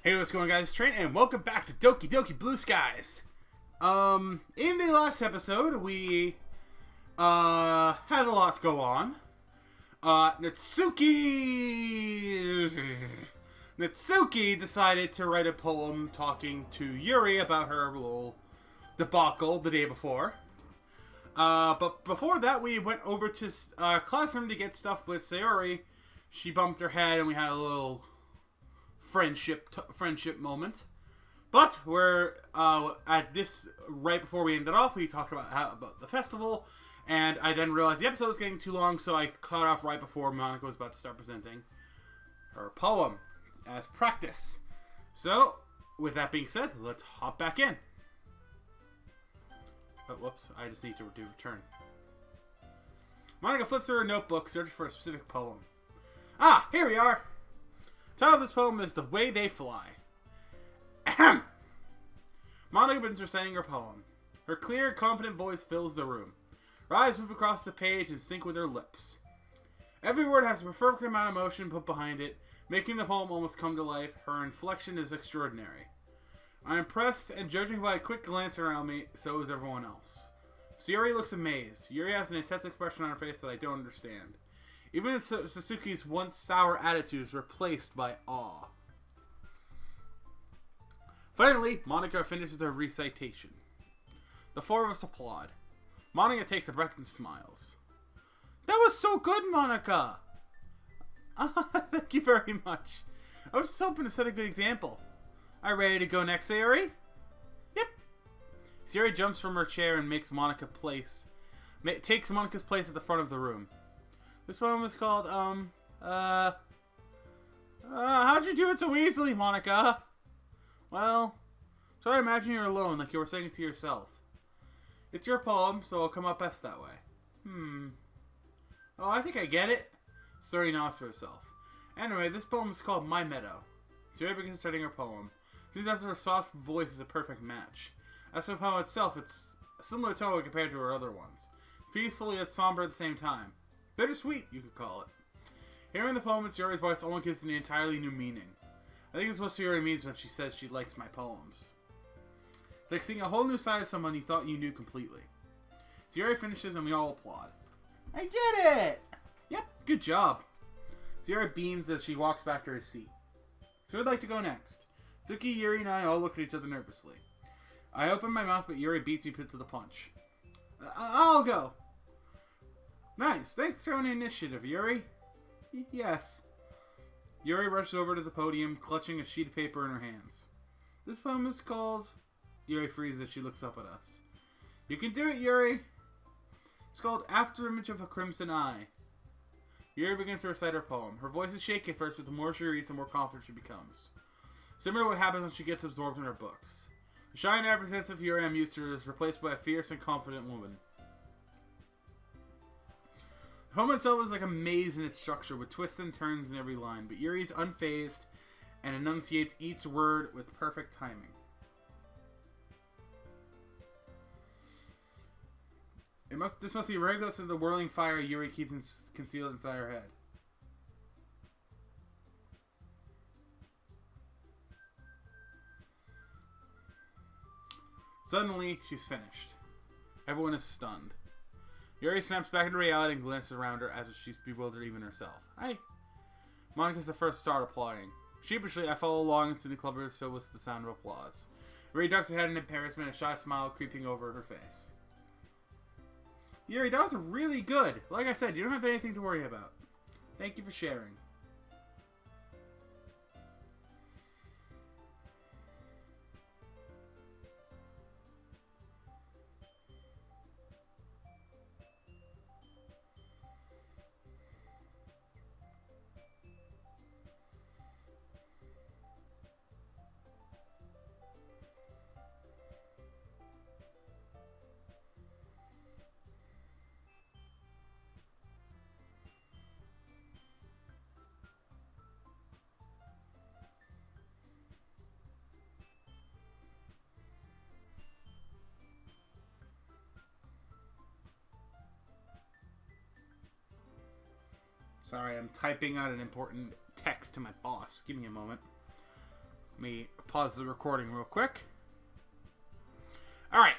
Hey, what's going on, guys? Train, and welcome back to Doki Doki Blue Skies. In the last episode, we had a lot go on. Natsuki decided to write a poem talking to Yuri about her little debacle the day before. But before that, we went over to classroom to get stuff with Sayori. She bumped her head, and we had a little friendship moment. But we're at this right before we ended off. We talked about the festival, and I then realized the episode was getting too long, so I cut off right before Monica was about to start presenting her poem as practice. So, with that being said, let's hop back in. Oh, whoops! I just need to do return. Monica flips her notebook, searching for a specific poem. Ah, here we are. The title of this poem is "The Way They Fly." Ahem. Monica begins reciting her poem. Her clear, confident voice fills the room. Her eyes move across the page and sync with her lips. Every word has a perfect amount of motion put behind it, making the poem almost come to life. Her inflection is extraordinary. I'm impressed, and judging by a quick glance around me, so is everyone else. Sayori looks amazed. Yuri has an intense expression on her face that I don't understand. Even Satsuki's once sour attitude is replaced by awe. Finally, Monica finishes her recitation. The four of us applaud. Monica takes a breath and smiles. That was so good, Monica! Thank you very much. I was just hoping to set a good example. Are you ready to go next, Sayori? Yep. Sayori jumps from her chair and takes Monica's place at the front of the room. This poem is called, how'd you do it so easily, Monica? Well, try to imagine you're alone, like you were saying it to yourself. It's your poem, so it'll come out best that way. Oh, I think I get it. Sayori nods to herself. Anyway, this poem is called My Meadow. Sayori begins starting her poem. Seems as her soft voice is a perfect match. As for the poem itself, it's a similar tone compared to her other ones. Peaceful yet somber at the same time. Bittersweet, you could call it. Hearing the poem in Sayori's voice only gives it an entirely new meaning. I think it's what Sayori means when she says she likes my poems. It's like seeing a whole new side of someone you thought you knew completely. Sayori finishes and we all applaud. I did it! Yep, good job. Sayori beams as she walks back to her seat. So who'd like to go next? Tsuki, Yuri, and I all look at each other nervously. I open my mouth, but Yuri beats me to the punch. I'll go. Nice, thanks for showing initiative, Yuri. Yes. Yuri rushes over to the podium, clutching a sheet of paper in her hands. This poem is called... Yuri freezes as she looks up at us. You can do it, Yuri. It's called After Image of a Crimson Eye. Yuri begins to recite her poem. Her voice is shaky at first, but the more she reads, the more confident she becomes. Similar to what happens when she gets absorbed in her books. The shy and apprehensive Yuri I'm used to is replaced by a fierce and confident woman. The poem itself is like a maze in its structure, with twists and turns in every line, but Yuri is unfazed and enunciates each word with perfect timing. This must be regardless of the whirling fire Yuri keeps concealed inside her head. Suddenly, she's finished. Everyone is stunned. Yuri snaps back into reality and glances around her as if she's bewildered even herself. Hi. Monica's the first to start applauding. Sheepishly, I follow along and see the club is filled with the sound of applause. Yuri ducks her head in embarrassment, a shy smile creeping over her face. Yuri, that was really good. Like I said, you don't have anything to worry about. Thank you for sharing. Sorry, I'm typing out an important text to my boss. Give me a moment. Let me pause the recording real quick. Alright.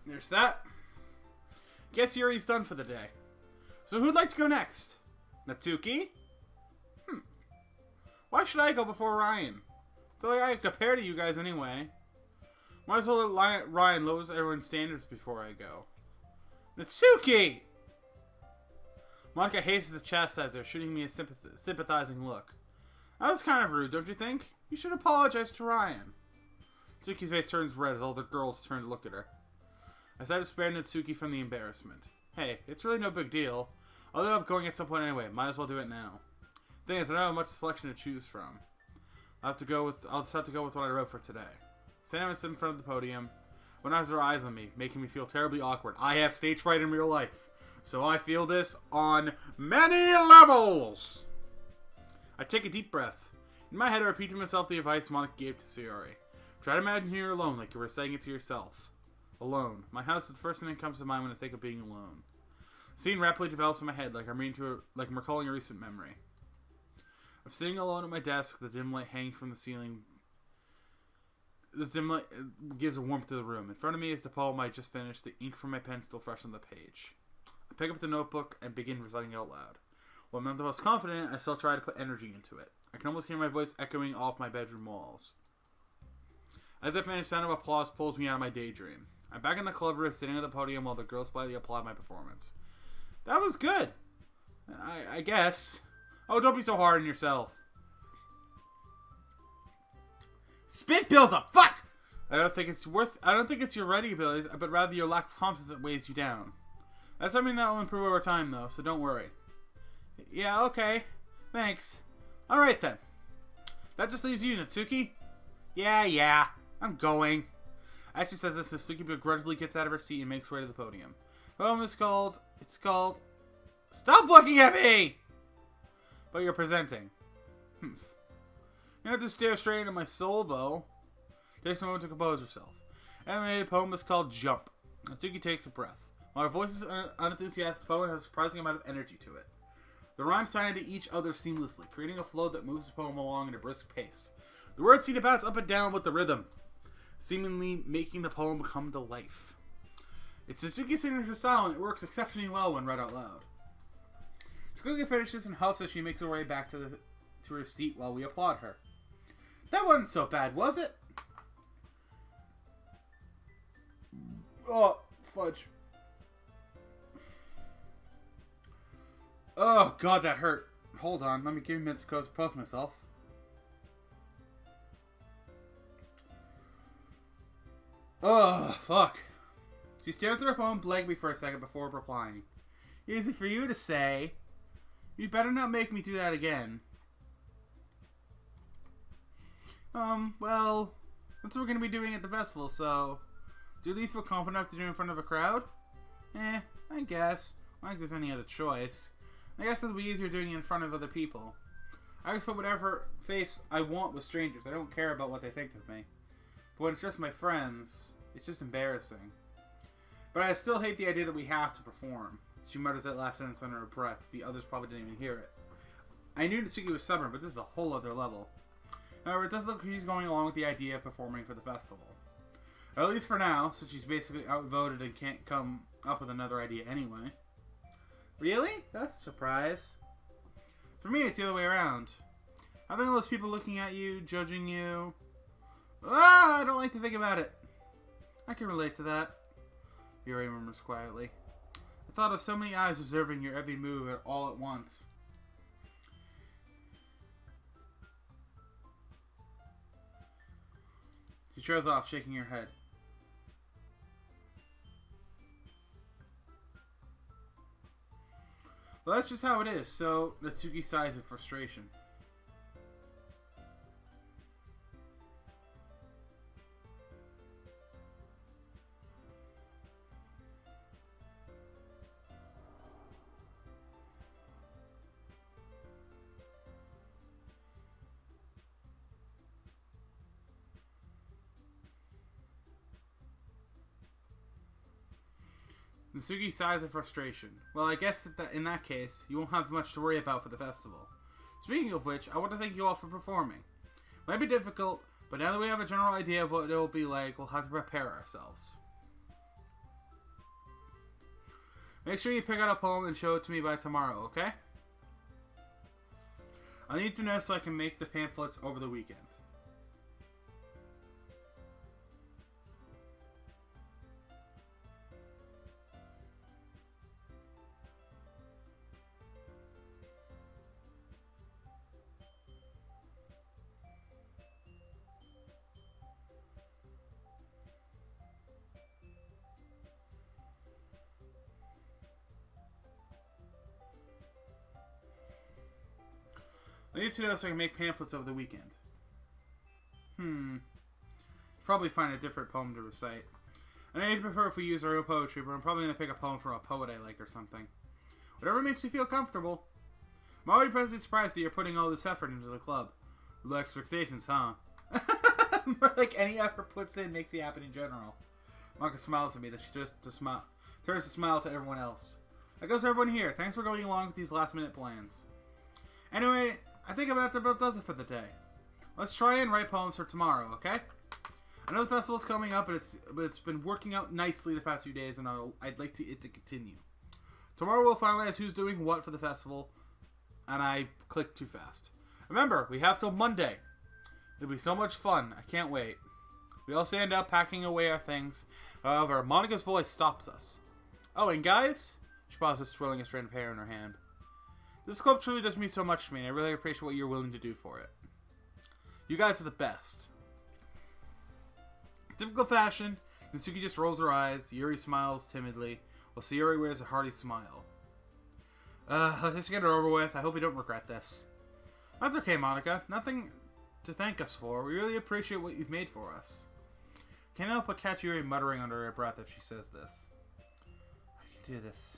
There's that. Guess Yuri's done for the day. So who'd like to go next? Natsuki? Why should I go before Ryan? So like I compare to you guys anyway. Might as well let Ryan lowers everyone's standards before I go. Natsuki! Monica hastens to chastise her, shooting me a sympathizing look. That was kind of rude, don't you think? You should apologize to Ryan. Natsuki's face turns red as all the girls turn to look at her. I decided to spare Natsuki from the embarrassment. Hey, it's really no big deal. I'll end up going at some point anyway. Might as well do it now. Thing is, I don't have much selection to choose from. I'll just have to go with what I wrote for today. Sam is in front of the podium. One has her eyes on me, making me feel terribly awkward. I have stage fright in real life, so I feel this on many levels. I take a deep breath. In my head, I repeat to myself the advice Monica gave to Sayori. Try to imagine you're alone, like you were saying it to yourself. Alone. My house is the first thing that comes to mind when I think of being alone. The scene rapidly develops in my head, like I'm recalling a recent memory. I'm sitting alone at my desk, the dim light hanging from the ceiling. This dim light gives a warmth to the room. In front of me is the poem I just finished, the ink from my pen still fresh on the page. I pick up the notebook and begin reciting it out loud. While I'm not the most confident, I still try to put energy into it. I can almost hear my voice echoing off my bedroom walls. As I finish, sound of applause pulls me out of my daydream. I'm back in the club room, sitting at the podium while the girls politely applaud my performance. That was good. I guess. Oh, don't be so hard on yourself. Spit buildup. Fuck. I don't think it's your writing abilities, but rather your lack of confidence that weighs you down. That's something that will improve over time, though, so don't worry. Yeah, okay. Thanks. All right then. That just leaves you, Natsuki. Yeah. I'm going. As she says this, Natsuki begrudgingly gets out of her seat and makes her way to the podium. The poem is called... Stop looking at me! But you're presenting. You don't have to stare straight into my soul, though. Takes a moment to compose herself. Anyway, the poem is called Jump. Natsuki takes a breath. While her voice is unenthusiastic, the poem has a surprising amount of energy to it. The rhymes tie into each other seamlessly, creating a flow that moves the poem along at a brisk pace. The words seem to bounce up and down with the rhythm, seemingly making the poem come to life. It's Natsuki's signature style, and it works exceptionally well when read out loud. She quickly finishes and huffs as she makes her way back to her seat while we applaud her. That wasn't so bad, was it? Oh, fudge. Oh, God, that hurt. Hold on, let me give me a minute to compose myself. Oh, fuck. She stares at her phone blankly for a second before replying. Easy for you to say. You better not make me do that again. Well, that's what we're going to be doing at the festival, so... Do you at least feel confident enough to do it in front of a crowd? I guess. I don't think there's any other choice. I guess it'll be easier doing it in front of other people. I just put whatever face I want with strangers. I don't care about what they think of me. But when it's just my friends, it's just embarrassing. But I still hate the idea that we have to perform. She mutters that last sentence under her breath. The others probably didn't even hear it. I knew Natsuki was stubborn, but this is a whole other level. However, it does look like she's going along with the idea of performing for the festival. Or at least for now, since she's basically outvoted and can't come up with another idea anyway. Really? That's a surprise. For me, it's the other way around. Having all those people looking at you, judging you... I don't like to think about it. I can relate to that. Yuri murmurs quietly. The thought of so many eyes observing your every move all at once. She trails off, shaking her head. Well, that's just how it is, so Natsuki sighs in frustration. Natsuki sighs in frustration. Well, I guess that in that case, you won't have much to worry about for the festival. Speaking of which, I want to thank you all for performing. It might be difficult, but now that we have a general idea of what it will be like, we'll have to prepare ourselves. Make sure you pick out a poem and show it to me by tomorrow, okay? I need to know so I can make the pamphlets over the weekend. I need to know so I can make pamphlets over the weekend. Probably find a different poem to recite. And I prefer if we use our own poetry, but I'm probably going to pick a poem from a poet I like or something. Whatever makes you feel comfortable. I'm already pleasantly surprised that you're putting all this effort into the club. Low expectations, huh? More like any effort puts in makes it happen in general. Monica smiles at me that she turns to smile to everyone else. That goes to everyone here. Thanks for going along with these last minute plans. Anyway, I think about does it for the day. Let's try and write poems for tomorrow, okay? I know the festival's coming up, but it's been working out nicely the past few days, and I'd like it to continue. Tomorrow we'll finalize who's doing what for the festival, and I clicked too fast. Remember, we have till Monday. It'll be so much fun. I can't wait. We all stand up, packing away our things. However, Monica's voice stops us. Oh, and guys? She pauses, twirling a strand of hair in her hand. This club truly does mean so much to me, and I really appreciate what you're willing to do for it. You guys are the best. In typical fashion, Natsuki just rolls her eyes, Yuri smiles timidly, while Sayori wears a hearty smile. Let's just get it over with. I hope you don't regret this. That's okay, Monica. Nothing to thank us for. We really appreciate what you've made for us. Can't help but catch Yuri muttering under her breath if she says this. I can do this.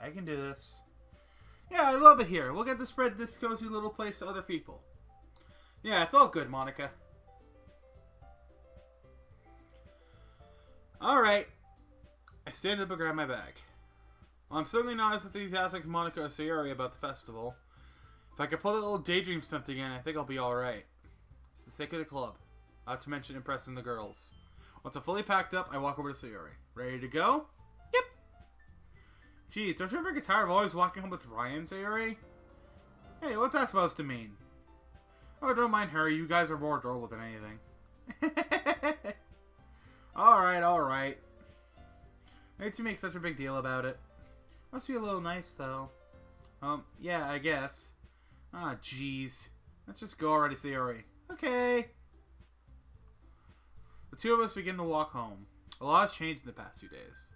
I can do this. Yeah, I love it here. We'll get to spread this cozy little place to other people. Yeah, it's all good, Monica. Alright. I stand up and grab my bag. Well, I'm certainly not as enthusiastic as Monica or Sayori about the festival. If I can pull that little daydream stunt again, I think I'll be alright. It's the sake of the club. Not to mention impressing the girls. Once I'm fully packed up, I walk over to Sayori. Ready to go? Yep. Jeez, don't you ever get tired of always walking home with Ryan, Sayori? Hey, what's that supposed to mean? Oh, don't mind her. You guys are more adorable than anything. Alright. I hate to make such a big deal about it. Must be a little nice, though. Yeah, I guess. Ah, jeez. Let's just go already, Sayori. Okay. The two of us begin to walk home. A lot has changed in the past few days.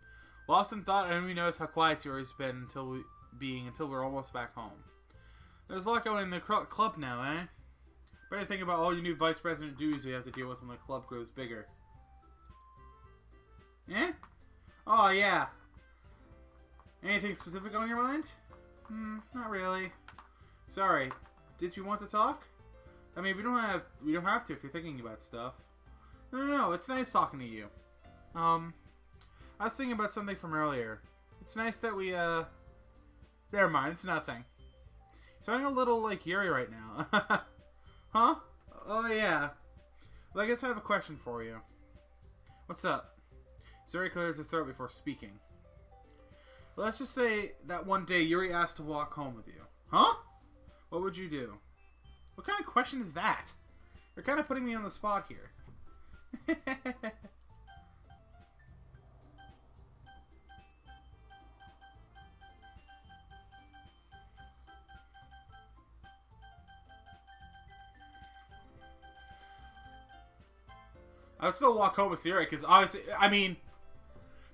Lost in thought, and we notice how quiet Sayori's been until we're almost back home. There's a lot going in the club now, eh? Better think about all your new vice president duties you have to deal with when the club grows bigger. Eh? Oh, yeah. Anything specific on your mind? Not really. Sorry. Did you want to talk? I mean, we don't have to if you're thinking about stuff. No, it's nice talking to you. I was thinking about something from earlier. It's nice that we, never mind, it's nothing. Sounding a little like Yuri right now. Huh? Oh, yeah. Well, I guess I have a question for you. What's up? Sayori clears his throat before speaking. Well, let's just say that one day Yuri asked to walk home with you. Huh? What would you do? What kind of question is that? You're kind of putting me on the spot here. I would still walk home with Sayori, because obviously, I mean,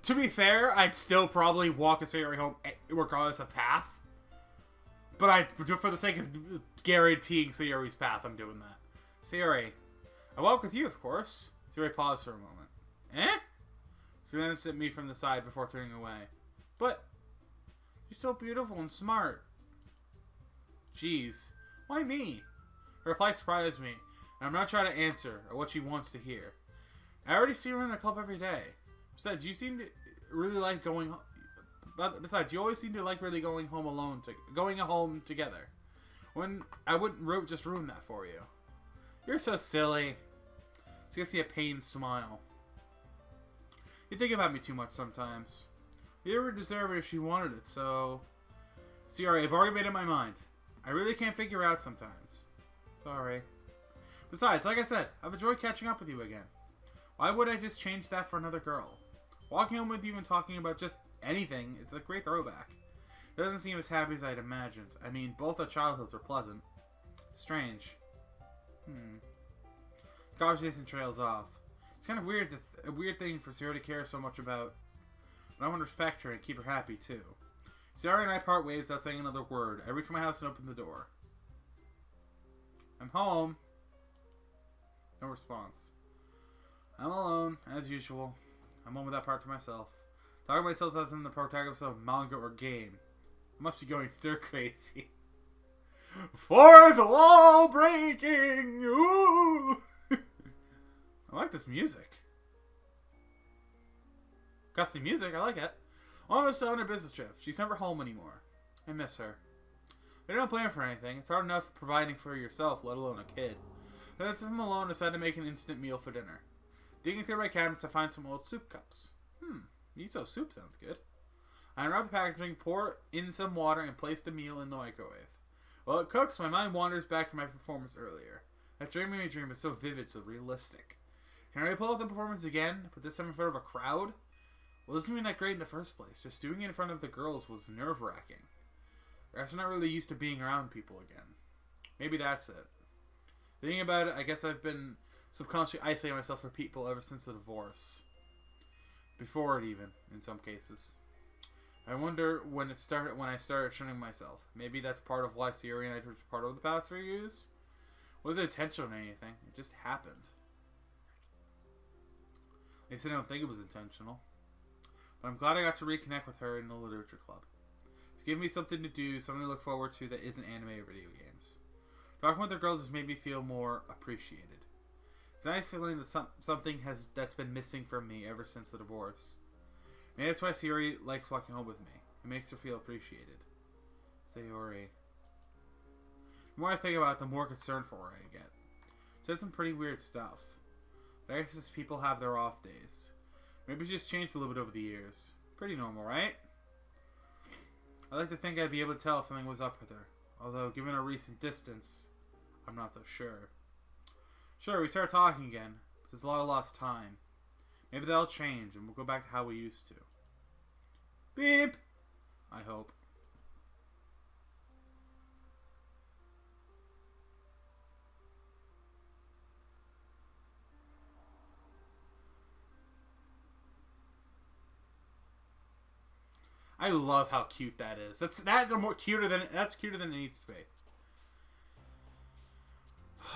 to be fair, I'd still probably walk a Sayori home regardless of path. But for the sake of guaranteeing Sayori's path, I'm doing that. Sayori, I walk with you, of course. Sayori paused for a moment. Eh? She glanced at me from the side before turning away. But, you're so beautiful and smart. Jeez, why me? Her reply surprised me, and I'm not trying to answer or what she wants to hear. I already see her in the club every day. Besides, you seem to really like going home. Besides, you always seem to like really going home alone, going home together. When I wouldn't just ruin that for you. You're so silly. She gets see a pained smile. You think about me too much sometimes. You ever deserve it if she wanted it, so... Sorry, I've already made up my mind. I really can't figure out sometimes. Sorry. Besides, like I said, I've enjoyed catching up with you again. Why would I just change that for another girl? Walking home with you and talking about just anything, it's a great throwback. It doesn't seem as happy as I'd imagined. I mean, both our childhoods were pleasant. Strange. The conversation trails off. It's kind of weird, a weird thing for Sierra to care so much about. But I want to respect her and keep her happy, too. Sierra and I part ways without saying another word. I reach my house and open the door. I'm home. No response. I'm alone, as usual. I'm home with that part to myself. Talking to myself as in the protagonist of a manga or game. I must be going stir crazy. Fourth wall breaking! Ooh! I like this music. Gusty music, I like it. Almost on her business trip. She's never home anymore. I miss her. I don't blame her for anything. It's hard enough providing for yourself, let alone a kid. Then I'm alone, decided to make an instant meal for dinner. Digging through my cabinet to find some old soup cups. Miso soup sounds good. I unwrap the packaging, pour in some water, and place the meal in the microwave. While it cooks, my mind wanders back to my performance earlier. That dream made me dream was so vivid, so realistic. Can I pull out the performance again, but this time in front of a crowd? Well, it wasn't even that great in the first place. Just doing it in front of the girls was nerve-wracking. I'm not really used to being around people again. Maybe that's it. Thinking about it, I guess I've been subconsciously isolating myself from people ever since the divorce. Before it even, in some cases. I wonder when I started shunning myself. Maybe that's part of why Siri and I were part of the past 3 years. Wasn't intentional or anything. It just happened. At least I don't think it was intentional. But I'm glad I got to reconnect with her in the literature club. It's given me something to do, something to look forward to that isn't anime or video games. Talking with the girls has made me feel more appreciated. It's a nice feeling that something that's been missing from me ever since the divorce. Maybe that's why Sayori likes walking home with me. It makes her feel appreciated. Sayori. The more I think about it, the more concerned for her I get. She did some pretty weird stuff. But I guess just people have their off days. Maybe she just changed a little bit over the years. Pretty normal, right? I'd like to think I'd be able to tell if something was up with her. Although, given our recent distance, I'm not so sure. Sure, we start talking again. But there's a lot of lost time. Maybe that'll change and we'll go back to how we used to. Beep! I hope. I love how cute that is. That's cuter than it needs to be.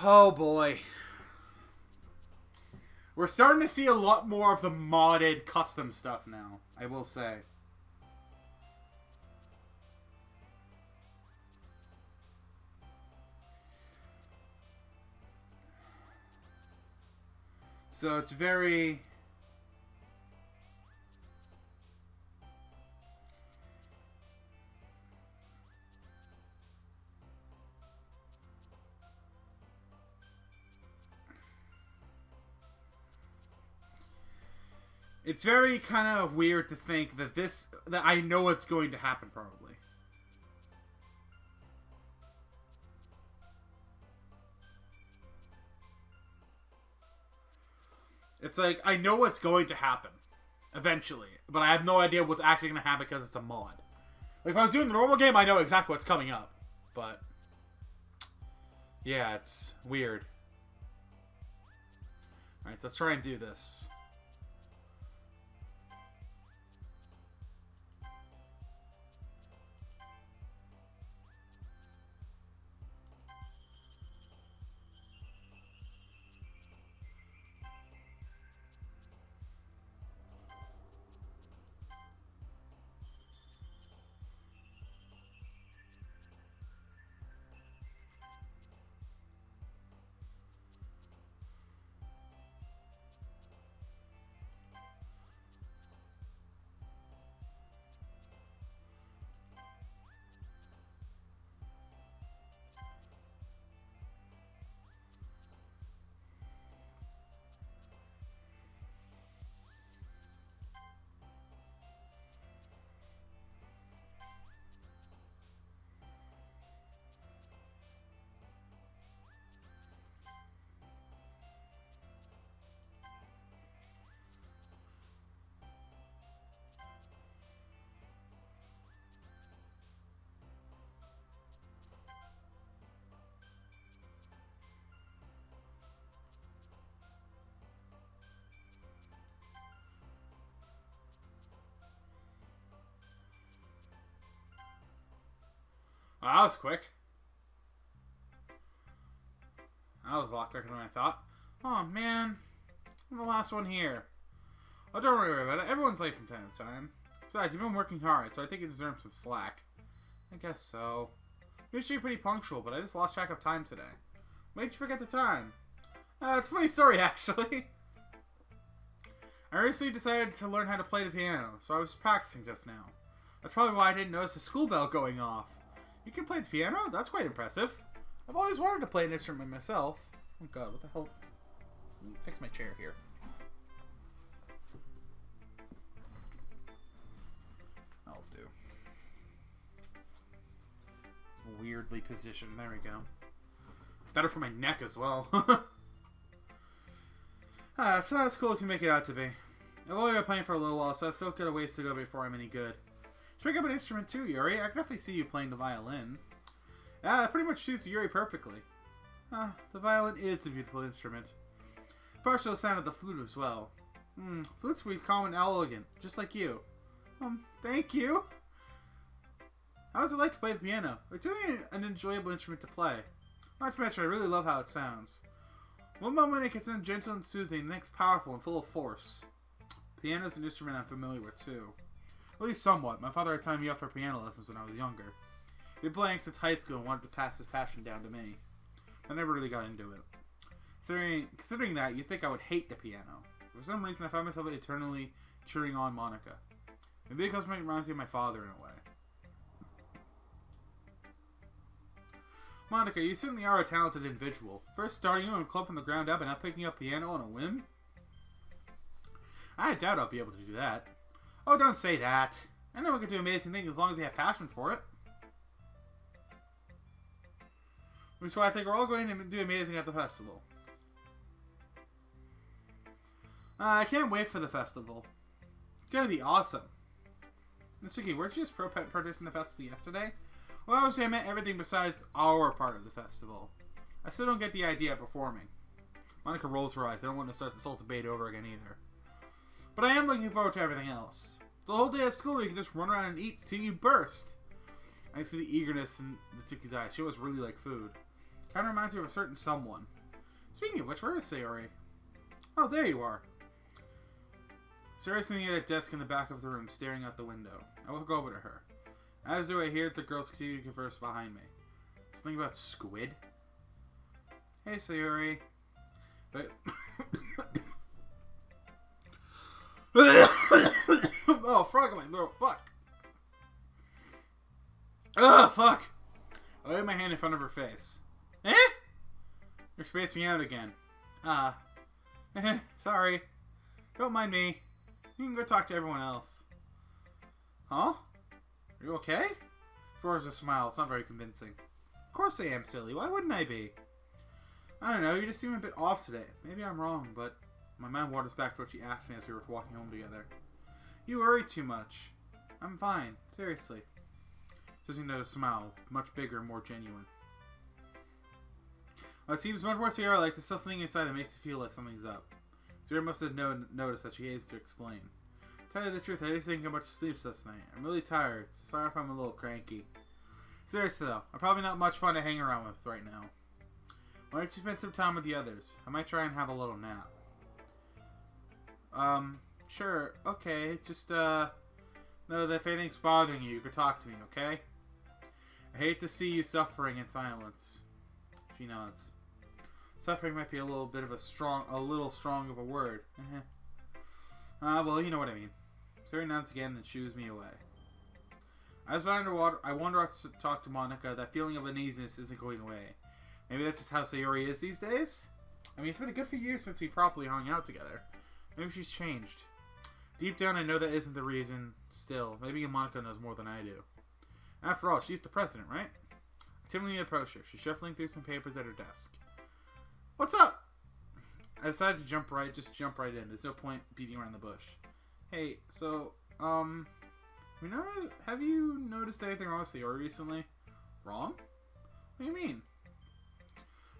Oh boy. We're starting to see a lot more of the modded custom stuff now, I will say. So it's very... It's very kind of weird to think that that I know what's going to happen probably. It's like, I know what's going to happen eventually, but I have no idea what's actually going to happen because it's a mod. Like, if I was doing the normal game, I know exactly what's coming up, but yeah, it's weird. Alright, so let's try and do this. Well, that was quick. That was a lot quicker than I thought. Oh, man. I'm the last one here. Oh, don't worry about it. Everyone's late from time to time. Besides, you've been working hard, so I think you deserve some slack. I guess so. You're usually pretty punctual, but I just lost track of time today. Why did you forget the time? It's a funny story, actually. I recently decided to learn how to play the piano, so I was practicing just now. That's probably why I didn't notice the school bell going off. You can play the piano? That's quite impressive. I've always wanted to play an instrument myself. Oh god, what the hell? Let me fix my chair here. That'll do. Weirdly positioned. There we go. Better for my neck as well. It's not as cool as you make it out to be. I've only been playing for a little while, so I've still got a ways to go before I'm any good. Pick up an instrument too, Yuri. I can definitely see you playing the violin. Yeah, it pretty much suits Yuri perfectly. The violin is a beautiful instrument. Partial sound of the flute as well. Flute's pretty calm and elegant, just like you. Thank you. How does it like to play the piano? It's really an enjoyable instrument to play. Not to mention, I really love how it sounds. One moment it can sound gentle and soothing, the next powerful and full of force. Piano's an instrument I'm familiar with too. At least somewhat. My father had signed me up for piano lessons when I was younger. He'd been playing since high school and wanted to pass his passion down to me. I never really got into it. Considering that, you'd think I would hate the piano. For some reason, I found myself eternally cheering on Monica. Maybe because it reminds me of my father in a way. Monica, you certainly are a talented individual. First starting your own club from the ground up and now picking up piano on a whim? I doubt I'll be able to do that. Oh, don't say that. Anyone can do amazing things as long as they have passion for it. Which is why I think we're all going to do amazing at the festival. I can't wait for the festival. It's gonna be awesome. Mitsuki, weren't you just protesting the festival yesterday? Well, obviously I meant everything besides our part of the festival. I still don't get the idea of performing. Monica rolls her eyes. I don't want to start this whole debate over again either. But I am looking forward to everything else. The whole day at school, you can just run around and eat till you burst. I can see the eagerness in Mitsuki's eyes. She always really like food. Kind of reminds me of a certain someone. Speaking of which, where is Sayori? Oh, there you are. Sayori's sitting at a desk in the back of the room, staring out the window. I walk over to her. As do I hear the girls continue to converse behind me. Something about squid? Hey, Sayori. But... oh, frog in my throat. Fuck. Ugh, fuck. I lay my hand in front of her face. Eh? You're spacing out again. Sorry. Don't mind me. You can go talk to everyone else. Huh? Are you okay? Flora's a smile. It's not very convincing. Of course I am, silly. Why wouldn't I be? I don't know. You just seem a bit off today. Maybe I'm wrong, but my mind wanders back to what she asked me as we were walking home together. You worry too much. I'm fine. Seriously. Doesn't know a smile. Much bigger and more genuine. Well, it seems much more Sierra like there's still something inside that makes you feel like something's up. Sierra must have noticed that she hates to explain. To tell you the truth, I just didn't get much sleep last night. I'm really tired, so sorry if I'm a little cranky. Seriously though, I'm probably not much fun to hang around with right now. Why don't you spend some time with the others? I might try and have a little nap. Sure, okay, just, know that if anything's bothering you, you could talk to me, okay? I hate to see you suffering in silence. She nods. Suffering might be a little strong of a word. Well, you know what I mean. Siri nods again, then shoos me away. As I wander off to talk to Monica. That feeling of uneasiness isn't going away. Maybe that's just how Sayori is these days? I mean, it's been a good few years since we properly hung out together. Maybe she's changed. Deep down, I know that isn't the reason. Still, maybe Monica knows more than I do. After all, she's the president, right? I timidly approach her. She's shuffling through some papers at her desk. What's up? I decided to jump right in. There's no point beating around the bush. Hey, so, have you noticed anything wrong with Sayori recently? Wrong? What do you mean?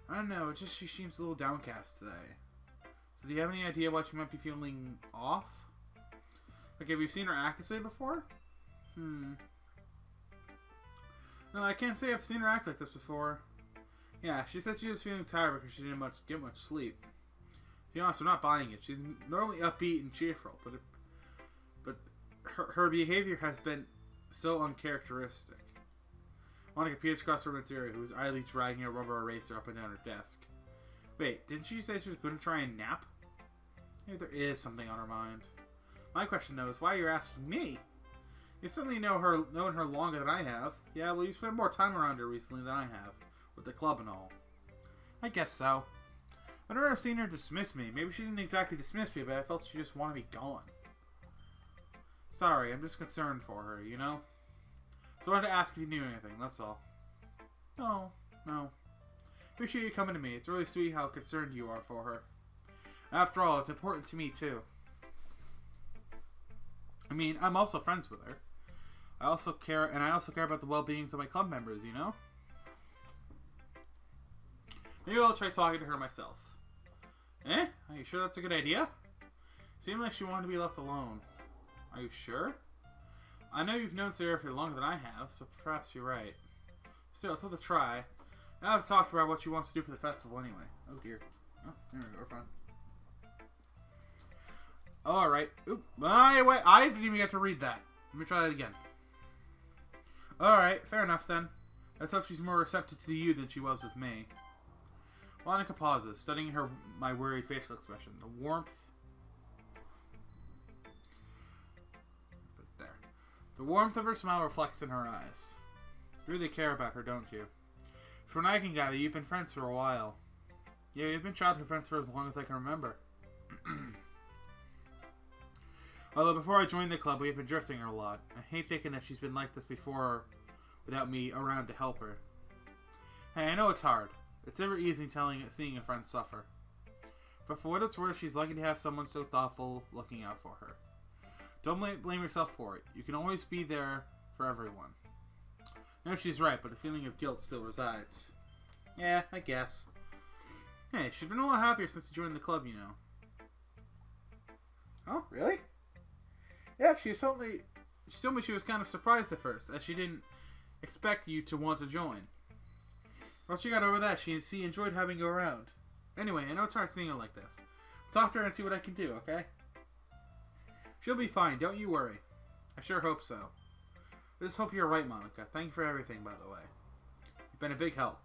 I don't know, it's just she seems a little downcast today. So do you have any idea why she might be feeling off? Like, have you seen her act this way before? No, I can't say I've seen her act like this before. Yeah, she said she was feeling tired because she didn't get much sleep. To be honest, I'm not buying it. She's normally upbeat and cheerful, but her behavior has been so uncharacteristic. Monica peers across the room area, who was idly dragging a rubber eraser up and down her desk. Wait, didn't she say she was going to try and nap? Maybe there is something on her mind. My question, though, is why you're asking me? You certainly known her longer than I have. Yeah, well, you've spent more time around her recently than I have, with the club and all. I guess so. I've never seen her dismiss me. Maybe she didn't exactly dismiss me, but I felt she just wanted me gone. Sorry, I'm just concerned for her, you know? So I wanted to ask if you knew anything, that's all. No. Appreciate you coming to me. It's really sweet how concerned you are for her. After all, it's important to me, too. I mean, I'm also friends with her. I also care about the well-beings of my club members, you know? Maybe I'll try talking to her myself. Eh? Are you sure that's a good idea? Seemed like she wanted to be left alone. Are you sure? I know you've known Sarah for longer than I have, so perhaps you're right. Still, it's worth a try. Now I've talked about what she wants to do for the festival anyway. Oh dear. Oh, there we go, we're fine. Alright. Oop. Wait, I didn't even get to read that. Let me try that again. Alright, fair enough then. Let's hope she's more receptive to you than she was with me. Monica pauses, studying my worried facial expression. The warmth... There. The warmth of her smile reflects in her eyes. You really care about her, don't you? From what I can gather, you've been friends for a while. Yeah, you've been childhood friends for as long as I can remember. Although before I joined the club, we've been drifting a lot. I hate thinking that she's been like this before without me around to help her. Hey, I know it's hard. It's never easy seeing a friend suffer. But for what it's worth, she's lucky to have someone so thoughtful looking out for her. Don't blame yourself for it. You can always be there for everyone. I know she's right, but the feeling of guilt still resides. Yeah, I guess. Hey, she's been a lot happier since you joined the club, you know. Oh, really? Yeah, she told me she was kind of surprised at first, as she didn't expect you to want to join. Once she got over that, she enjoyed having you around. Anyway, I know it's hard seeing her like this. Talk to her and see what I can do, okay? She'll be fine, don't you worry. I sure hope so. I just hope you're right, Monica. Thank you for everything, by the way. You've been a big help.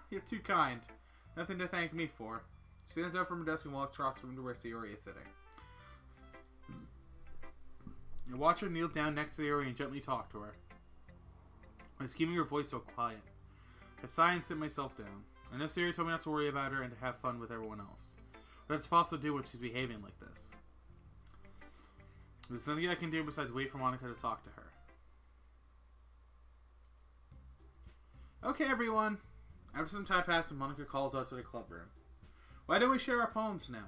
You're too kind. Nothing to thank me for. She stands up from her desk and walks across the room to where Sayori is sitting. You watch her kneel down next to Sayori and gently talk to her. I was keeping her voice so quiet. I sighed and sit myself down. I know Sayori told me not to worry about her and to have fun with everyone else. But it's possible to do when she's behaving like this. There's nothing I can do besides wait for Monica to talk to her. Okay, everyone. After some time passes, Monica calls out to the club room. Why don't we share our poems now?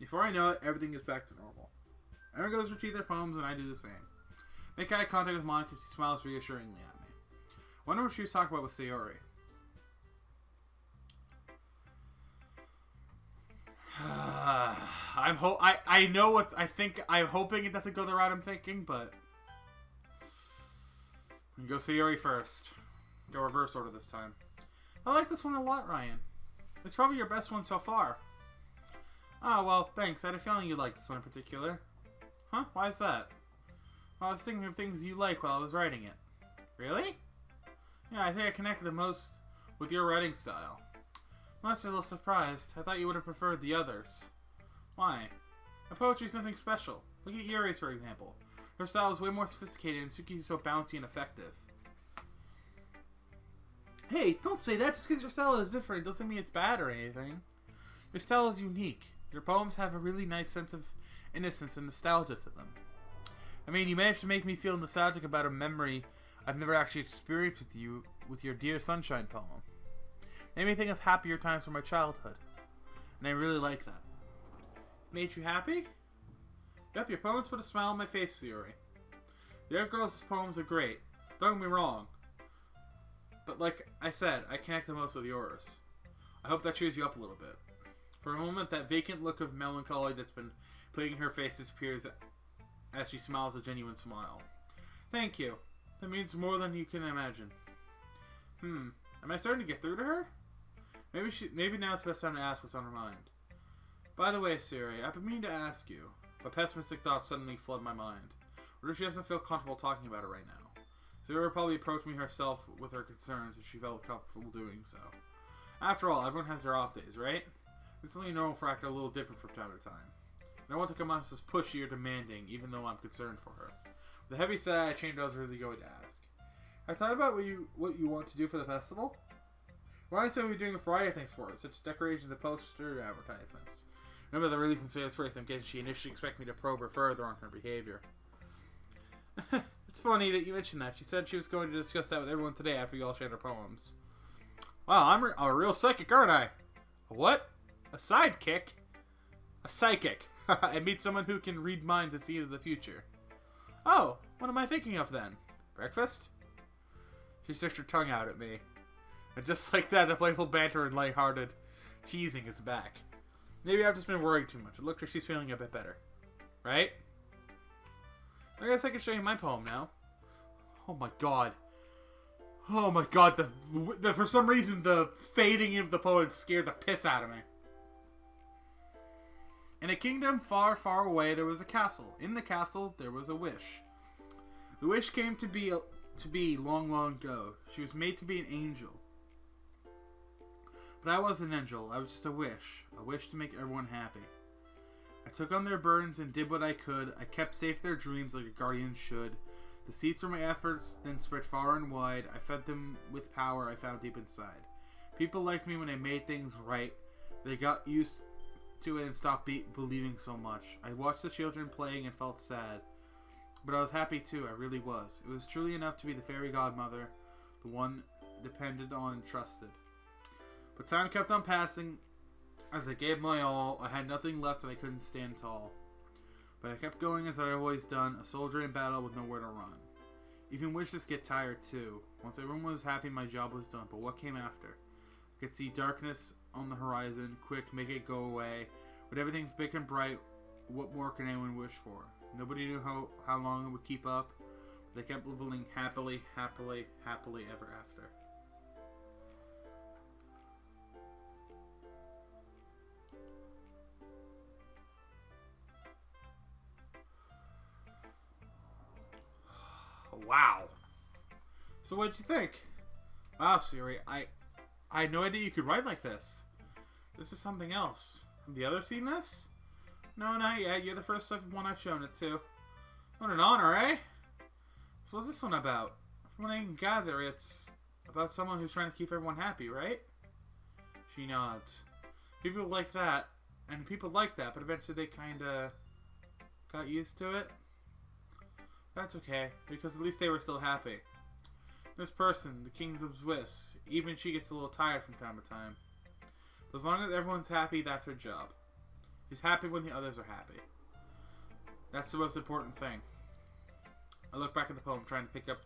Before I know it, everything is back to normal. Everyone goes to retrieve their poems, and I do the same. Make eye contact with Monica. She smiles reassuringly at me. I wonder what she was talking about with Sayori. I know what I think. I'm hoping it doesn't go the route I'm thinking, but we can go Sayori first. Go reverse order this time. I like this one a lot, Ryan. It's probably your best one so far. Oh, well, thanks. I had a feeling you'd like this one in particular. Huh? Why is that? Well, I was thinking of things you like while I was writing it. Really? Yeah, I think I connected the most with your writing style. I'm honestly a little surprised. I thought you would have preferred the others. Why? My poetry is something special. Look at Yuri's, for example. Her style is way more sophisticated and Suki's is so bouncy and effective. Hey, don't say that. Just because your style is different doesn't mean it's bad or anything. Your style is unique. Your poems have a really nice sense of innocence and nostalgia to them. I mean, you managed to make me feel nostalgic about a memory I've never actually experienced with you with your Dear Sunshine poem. Made me think of happier times from my childhood. And I really like that. Made you happy? Yep, your poems put a smile on my face, Sayori. The other girls' poems are great. Don't get me wrong. But like I said, I connect the most with yours. I hope that cheers you up a little bit. For a moment, that vacant look of melancholy that's been plaguing her face disappears as she smiles a genuine smile. Thank you. That means more than you can imagine. Am I starting to get through to her? Maybe now it's the best time to ask what's on her mind. By the way, Siri, I've been meaning to ask you, but pessimistic thoughts suddenly flood my mind. What if she doesn't feel comfortable talking about it right now? Siri would probably approach me herself with her concerns if she felt comfortable doing so. After all, everyone has their off days, right? It's only normal for acting a little different from time to time. I don't want to come off as pushy or demanding, even though I'm concerned for her. With a heavy sigh, I changed what I was really going to ask. I thought about what you want to do for the festival. Why don't you be doing a variety of things for it, such as decorations and poster advertisements? Remember the relief in Sarah's face I'm getting. She initially expected me to probe her further on her behavior. It's funny that you mentioned that. She said she was going to discuss that with everyone today after we all shared our poems. Wow, I'm a real psychic, aren't I? A what? A sidekick? A psychic. I meet someone who can read minds and see into the future. Oh, what am I thinking of then? Breakfast? She sticks her tongue out at me. And just like that, the playful banter and lighthearted teasing is back. Maybe I've just been worried too much. It looks like she's feeling a bit better. Right? I guess I can show you my poem now. Oh my god. Oh my god, for some reason the fading of the poem scared the piss out of me. In a kingdom far, far away, there was a castle. In the castle, there was a wish. The wish came to be long, long ago. She was made to be an angel. But I wasn't an angel. I was just a wish to make everyone happy. I took on their burdens and did what I could. I kept safe their dreams like a guardian should. The seeds from my efforts then spread far and wide. I fed them with power I found deep inside. People liked me when I made things right. They got used to it and stopped believing so much. I watched the children playing and felt sad. But I was happy too, I really was. It was truly enough to be the fairy godmother, the one depended on and trusted. But time kept on passing. As I gave my all, I had nothing left and I couldn't stand tall. But I kept going as I'd always done, a soldier in battle with nowhere to run. Even wishes get tired too. Once everyone was happy, my job was done. But what came after? I could see darkness on the horizon. Quick, make it go away. But everything's big and bright. What more can anyone wish for? Nobody knew how long it would keep up. They kept living happily, happily, happily ever after. Wow. So what'd you think? Wow, Siri, I had no idea you could write like this. This is something else. Have the others seen this? No, not yet. You're the first one I've shown it to. What an honor, eh? So what's this one about? From what I can gather, it's about someone who's trying to keep everyone happy, right? She nods. People like that, and people like that, but eventually they kinda got used to it. That's okay, because at least they were still happy. This person, the Kingdom's Wish, even she gets a little tired from time to time. But as long as everyone's happy, that's her job. She's happy when the others are happy. That's the most important thing. I look back at the poem, trying to pick up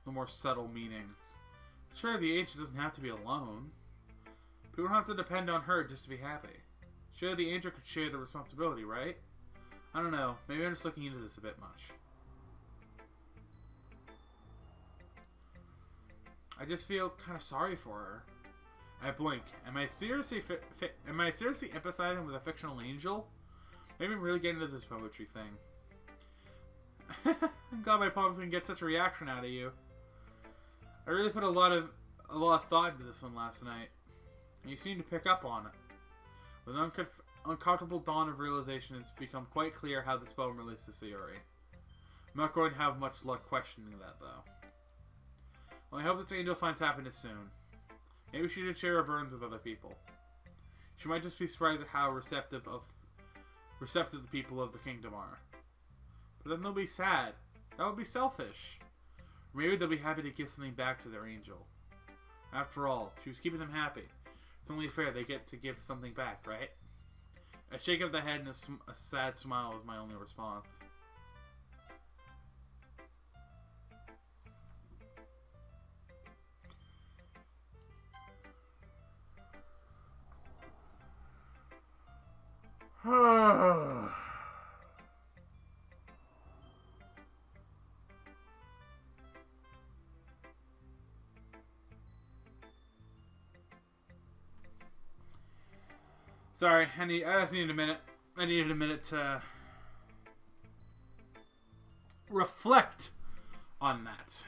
the more subtle meanings. Sure, the angel doesn't have to be alone. People don't have to depend on her just to be happy. Sure, the angel could share the responsibility, right? I don't know. Maybe I'm just looking into this a bit much. I just feel kind of sorry for her. I blink. Am I seriously empathizing with a fictional angel? Maybe I'm really getting into this poetry thing. I'm glad my poems can get such a reaction out of you. I really put a lot of thought into this one last night, and you seem to pick up on it. With an uncomfortable dawn of realization, it's become quite clear how this poem relates to Sayori. I'm not going to have much luck questioning that, though. Well, I hope this angel finds happiness soon. Maybe she should share her burdens with other people. She might just be surprised at how receptive the people of the kingdom are. But then they'll be sad. That would be selfish. Or maybe they'll be happy to give something back to their angel. After all, she was keeping them happy. It's only fair they get to give something back, right? A shake of the head and a sad smile was my only response. Sorry, I just needed a minute. I needed a minute to reflect on that.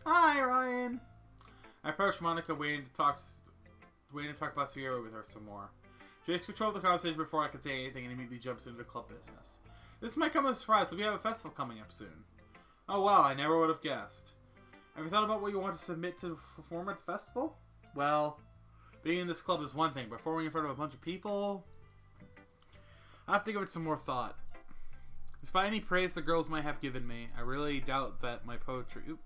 Hi, Ryan. I approached Monica, waiting to talk about Sierra with her some more. She takes control of the conversation before I can say anything and immediately jumps into the club business. This might come as a surprise, but we have a festival coming up soon. Oh wow, I never would have guessed. Have you thought about what you want to submit to perform at the festival? Well, being in this club is one thing. Performing in front of a bunch of people, I have to give it some more thought. Despite any praise the girls might have given me, I really doubt that my poetry... Oop.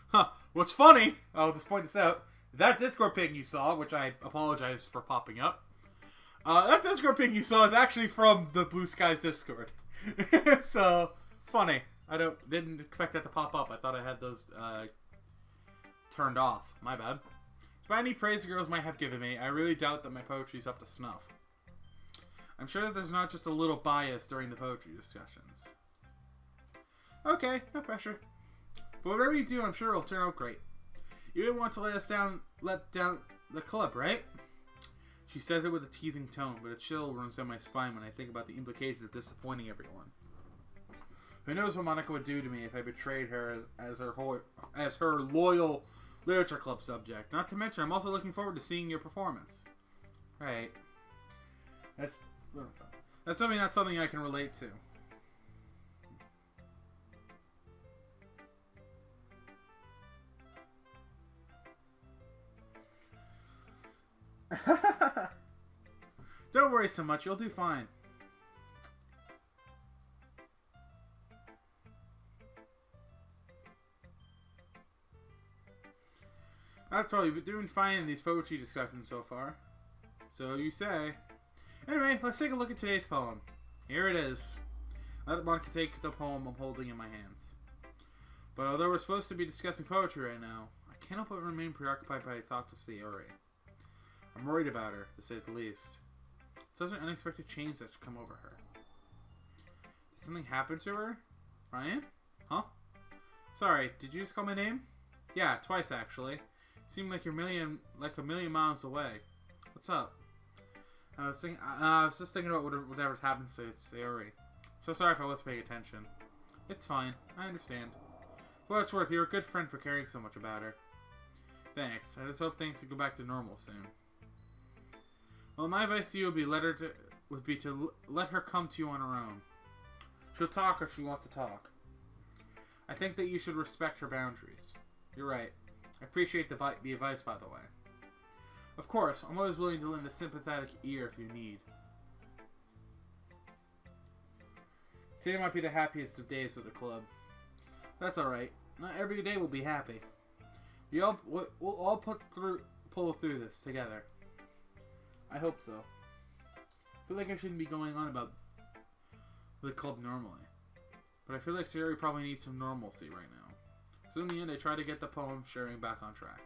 Huh. What's funny, I'll just point this out, that Discord ping you saw, which I apologize for popping up, that Discord ping you saw is actually from the Blue Skies Discord. So, funny. I didn't expect that to pop up. I thought I had those turned off. My bad. Despite any praise the girls might have given me, I really doubt that my poetry is up to snuff. I'm sure that there's not just a little bias during the poetry discussions. Okay, no pressure. But whatever you do, I'm sure it'll turn out great. You didn't want to let down the club, right? She says it with a teasing tone, but a chill runs down my spine when I think about the implications of disappointing everyone. Who knows what Monica would do to me if I betrayed her as her loyal literature club subject. Not to mention, I'm also looking forward to seeing your performance. Right. That's maybe not something I can relate to. Don't worry so much, you'll do fine. That's all, you've been doing fine in these poetry discussions so far. So you say. Anyway, let's take a look at today's poem. Here it is. Let Monica take the poem I'm holding in my hands. But although we're supposed to be discussing poetry right now, I can't help but remain preoccupied by thoughts of Sayori. I'm worried about her, to say the least. Such an unexpected change that's come over her. Did something happen to her? Ryan? Huh? Sorry, did you just call my name? Yeah, twice actually. Seemed like a million miles away. What's up? I was just thinking about whatever's happened to Sayori. So sorry if I wasn't paying attention. It's fine. I understand. For what it's worth, you're a good friend for caring so much about her. Thanks. I just hope things can go back to normal soon. Well, my advice to you would be to let her come to you on her own. She'll talk if she wants to talk. I think that you should respect her boundaries. You're right. I appreciate the advice, by the way. Of course, I'm always willing to lend a sympathetic ear if you need. Today might be the happiest of days for the club. That's alright. Not every day will be happy. We'll all pull through this together. I hope so. I feel like I shouldn't be going on about the club normally. But I feel like Sayori probably needs some normalcy right now. So in the end, I try to get the poem sharing back on track.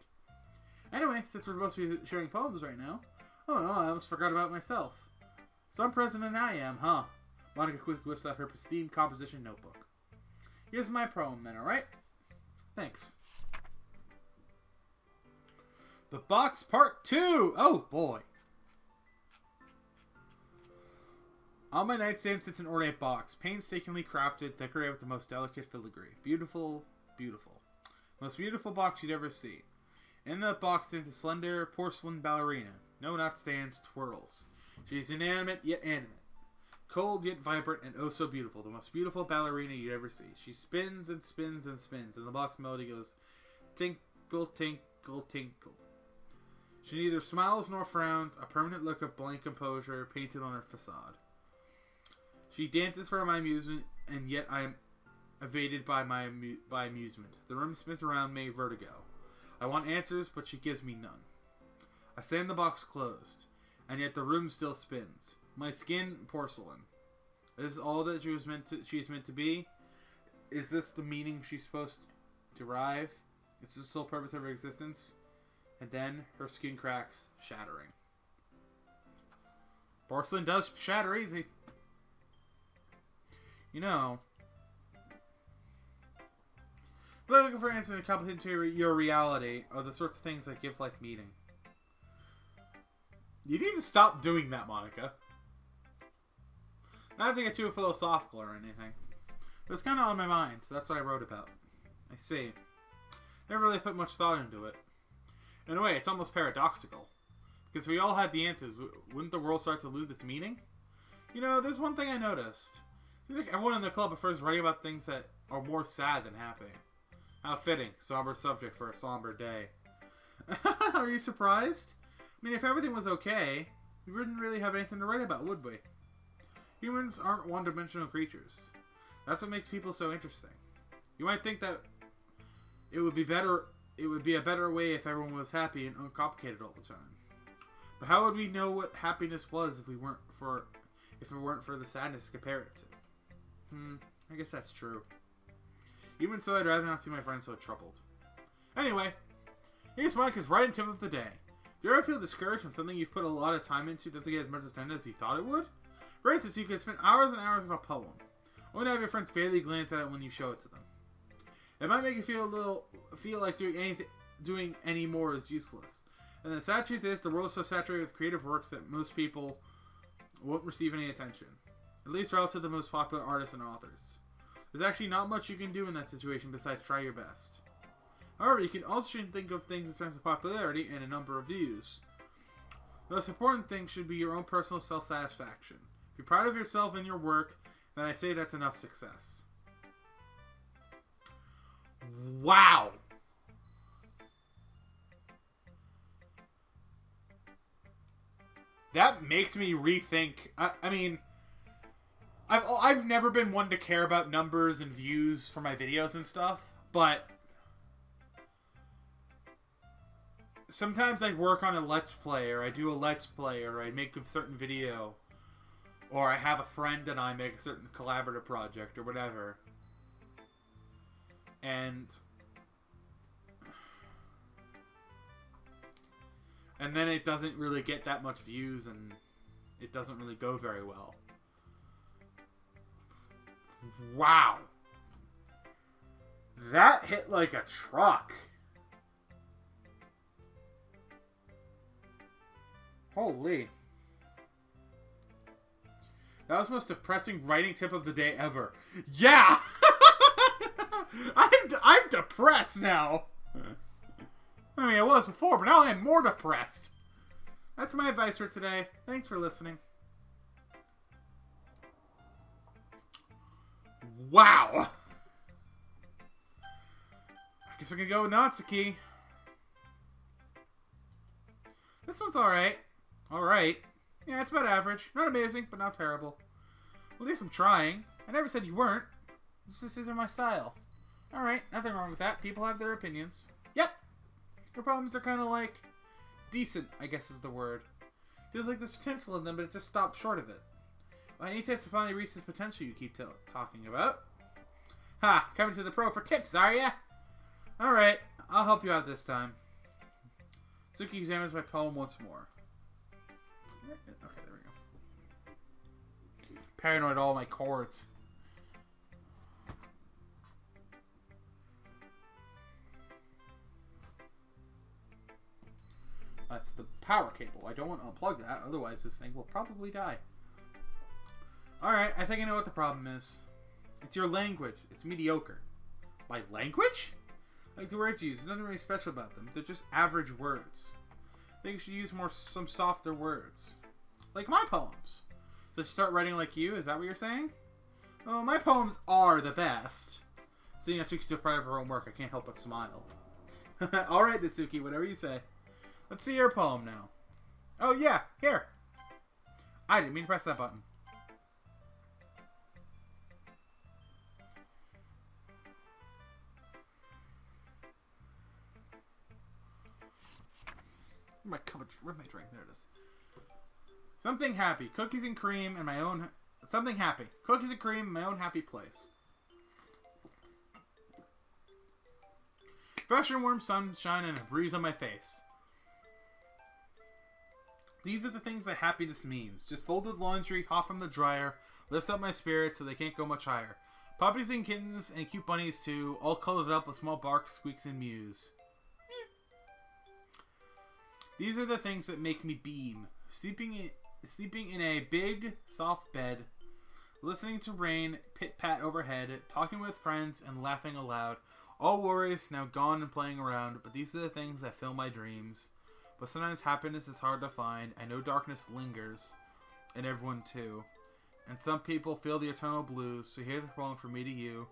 Anyway, since we're supposed to be sharing poems right now, oh no, I almost forgot about myself. Some president I am, huh? Monica quickly whips out her pristine composition notebook. Here's my poem then, alright? Thanks. The Box Part 2! Oh boy. On my nightstand sits an ornate box, painstakingly crafted, decorated with the most delicate filigree. Beautiful, beautiful. Most beautiful box you'd ever see. In the box stands a slender porcelain ballerina. No, not stands, twirls. She's inanimate yet animate. Cold yet vibrant and oh so beautiful. The most beautiful ballerina you'd ever see. She spins and spins and spins, and the box melody goes tinkle, tinkle, tinkle. She neither smiles nor frowns, a permanent look of blank composure painted on her facade. She dances for my amusement, and yet I am evaded by amusement. The room spins around me, vertigo. I want answers, but she gives me none. I slam the box closed, and yet the room still spins. My skin, porcelain. Is this all that she is meant to be? Is this the meaning she's supposed to derive? Is this the sole purpose of her existence? And then her skin cracks, shattering. Porcelain does shatter easy. You know, Political friends and complement to your reality are the sorts of things that give life meaning. You need to stop doing that, Monica. Not to get too philosophical or anything. It was kind of on my mind, so that's what I wrote about. I see. Never really put much thought into it. In a way, it's almost paradoxical. Because if we all had the answers, wouldn't the world start to lose its meaning? You know, there's one thing I noticed. Seems like everyone in the club prefers writing about things that are more sad than happy. How fitting. Somber subject for a somber day. Are you surprised? I mean, if everything was okay, we wouldn't really have anything to write about, would we? Humans aren't one-dimensional creatures. That's what makes people so interesting. You might think that it would be a better way if everyone was happy and uncomplicated all the time. But how would we know what happiness was if it weren't for the sadness to compare it to? I guess that's true. Even so, I'd rather not see my friends so troubled. Anyway, here's Monica's writing tip of the day. Do you ever feel discouraged when something you've put a lot of time into doesn't get as much attention as you thought it would? Write this so you can spend hours and hours on a poem, only to have your friends barely glance at it when you show it to them. It might make you feel like doing any more is useless. And the sad truth is, the world is so saturated with creative works that most people won't receive any attention, at least relative to the most popular artists and authors. There's actually not much you can do in that situation besides try your best. However, you can also think of things in terms of popularity and a number of views. The most important thing should be your own personal self-satisfaction. If you're proud of yourself and your work, then I say that's enough success. Wow! That makes me rethink. I mean, I've never been one to care about numbers and views for my videos and stuff, but sometimes I work on a Let's Play, or I do a Let's Play, or I make a certain video, or I have a friend and I make a certain collaborative project, or whatever. And then it doesn't really get that much views, and it doesn't really go very well. Wow. That hit like a truck. Holy. That was the most depressing writing tip of the day ever. Yeah! I'm depressed now. I mean, I was before, but now I'm more depressed. That's my advice for today. Thanks for listening. Wow. I guess I can go with Natsuki. This one's alright. Alright. Yeah, it's about average. Not amazing, but not terrible. Well, at least I'm trying. I never said you weren't. This isn't my style. Alright, nothing wrong with that. People have their opinions. Yep. Your problems are kind of like decent, I guess is the word. Feels like there's potential in them, but it just stopped short of it. Well, any tips to finally reach this potential you keep talking about? Ha! Coming to the pro for tips, are ya? Alright, I'll help you out this time. Suki examines my poem once more. Okay, there we go. Paranoid all my chords. That's the power cable. I don't want to unplug that, otherwise this thing will probably die. Alright, I think I know what the problem is. It's your language. It's mediocre. My language? Like the words you use, there's nothing really special about them. They're just average words. I think you should use some softer words. Like my poems. So start writing like you? Is that what you're saying? Oh, my poems are the best. Seeing as Suki's so proud of her own work, I can't help but smile. Alright, Natsuki, whatever you say. Let's see your poem now. Oh, yeah, here. I didn't mean to press that button. Where's my drink? There it is. Something happy. Cookies and cream in my own... Something happy. Cookies and cream in my own happy place. Fresh and warm sunshine and a breeze on my face. These are the things that happiness means. Just folded laundry, hot from the dryer, lifts up my spirits so they can't go much higher. Puppies and kittens and cute bunnies too, all colored up with small barks, squeaks, and mews. These are the things that make me beam. Sleeping in a big, soft bed, listening to rain pit-pat overhead, talking with friends, and laughing aloud. All worries now gone and playing around, but these are the things that fill my dreams. But sometimes happiness is hard to find. I know darkness lingers, and everyone too. And some people feel the eternal blues, so here's a poem from me to you.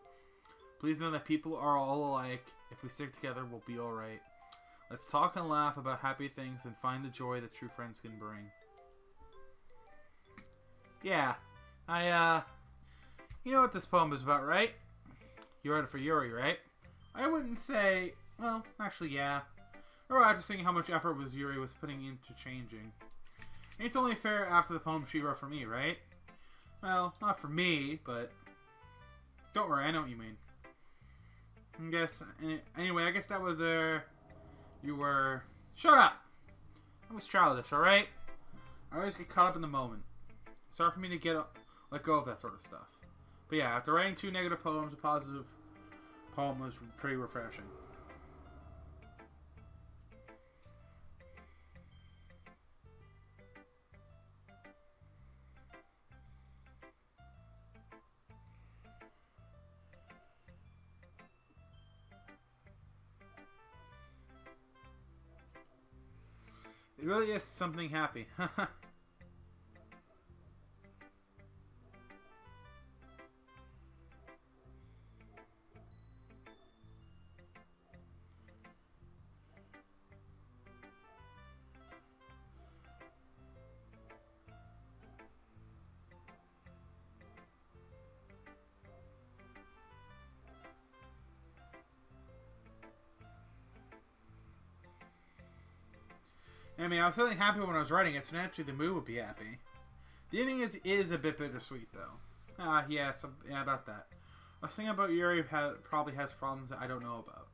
Please know that people are all alike. If we stick together, we'll be alright. Let's talk and laugh about happy things and find the joy that true friends can bring. Yeah, you know what this poem is about, right? You wrote it for Yuri, right? I wouldn't say, well, actually, yeah. Or after seeing how much effort Yuri was putting into changing. And it's only fair after the poem she wrote for me, right? Well, not for me, but don't worry, I know what you mean. Anyway, I guess that was, you were, shut up! I was childish, alright? I always get caught up in the moment. It's hard for me to let go of that sort of stuff. But yeah, after writing 2 negative poems, a positive poem was pretty refreshing. It really is something happy. I mean, I was feeling happy when I was writing it, so naturally the mood would be happy. The ending is a bit bittersweet, though. Yeah, about that. I was thinking about Yuri probably has problems that I don't know about.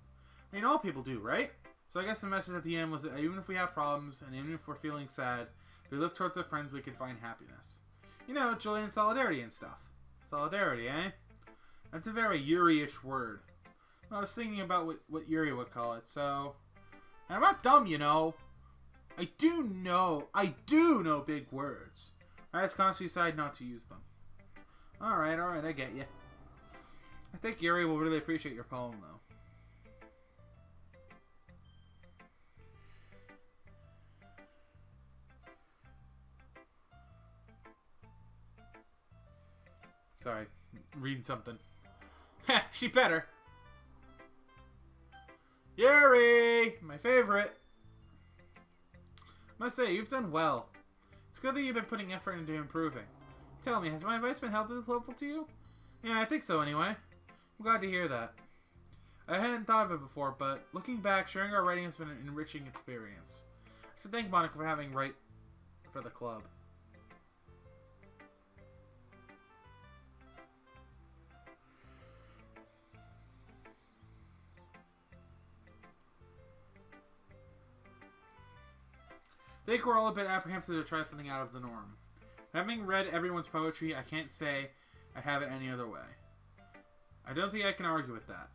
I mean, all people do, right? So I guess the message at the end was that even if we have problems, and even if we're feeling sad, if we look towards our friends, we can find happiness. You know, joy and solidarity and stuff. Solidarity, eh? That's a very Yuri-ish word. I was thinking about what Yuri would call it, so... And I'm not dumb, you know. I do know big words. I just consciously decide not to use them. Alright, I get you. I think Yuri will really appreciate your poem, though. Sorry, reading something. Heh, she better. Yuri! My favorite. Must say, you've done well. It's good that you've been putting effort into improving. Tell me, has my advice been helpful to you? Yeah, I think so anyway. I'm glad to hear that. I hadn't thought of it before, but looking back, sharing our writing has been an enriching experience. I should thank Monica for having write for the club. I think we're all a bit apprehensive to try something out of the norm. Having read everyone's poetry, I can't say I'd have it any other way. I don't think I can argue with that.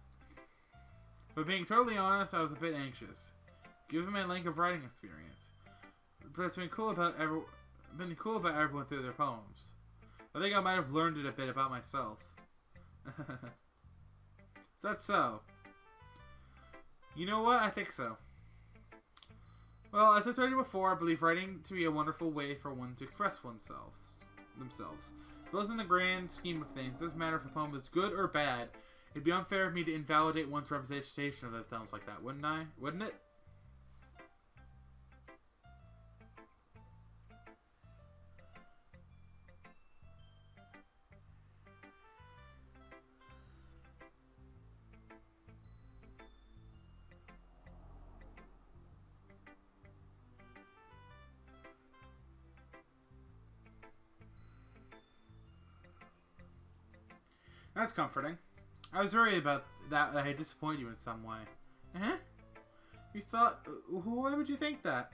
But being totally honest, I was a bit anxious, given my length of writing experience. But it's been cool about everyone through their poems. I think I might have learned it a bit about myself. Is that so? You know what? I think so. Well, as I told you before, I believe writing to be a wonderful way for one to express themselves. Suppose in the grand scheme of things, it doesn't matter if a poem is good or bad. It'd be unfair of me to invalidate one's representation of themselves like that, wouldn't I? Wouldn't it? That's comforting. I was worried about that I had disappointed you in some way. Huh? You thought... Why would you think that?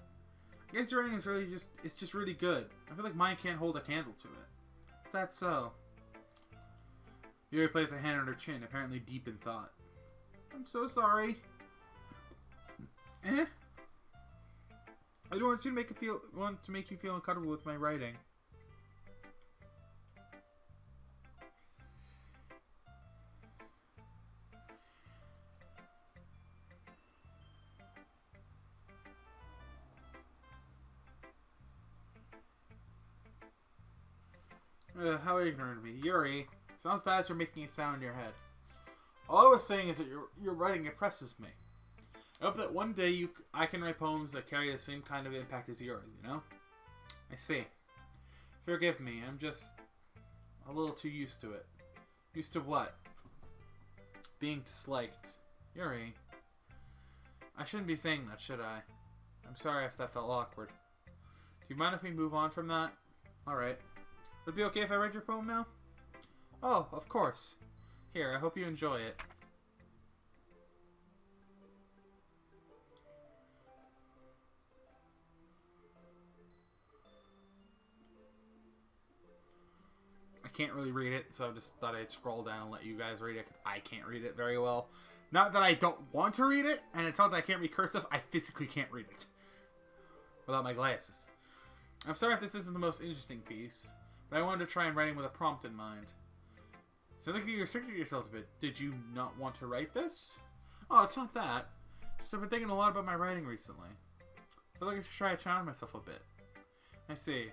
I guess your writing is really just really good. I feel like mine can't hold a candle to it. Is that so? Yuri placed a hand on her chin, apparently deep in thought. I'm so sorry. I don't want you to make you feel uncomfortable with my writing. How ignorant of me. Yuri, sounds bad as you're making a sound in your head. All I was saying is that your writing impresses me. I hope that one day I can write poems that carry the same kind of impact as yours, you know? I see. Forgive me, I'm just a little too used to it. Used to what? Being disliked. Yuri, I shouldn't be saying that, should I? I'm sorry if that felt awkward. Do you mind if we move on from that? Alright. Would it be okay if I read your poem now? Oh, of course. Here, I hope you enjoy it. I can't really read it, so I just thought I'd scroll down and let you guys read it, because I can't read it very well. Not that I don't want to read it, and it's not that I can't read cursive, I physically can't read it. Without my glasses. I'm sorry if this isn't the most interesting piece, but I wanted to try and writing with a prompt in mind. So I think you restricted yourself a bit. Did you not want to write this? Oh, it's not that. Just I've been thinking a lot about my writing recently. I feel like I should try to challenge myself a bit. I see.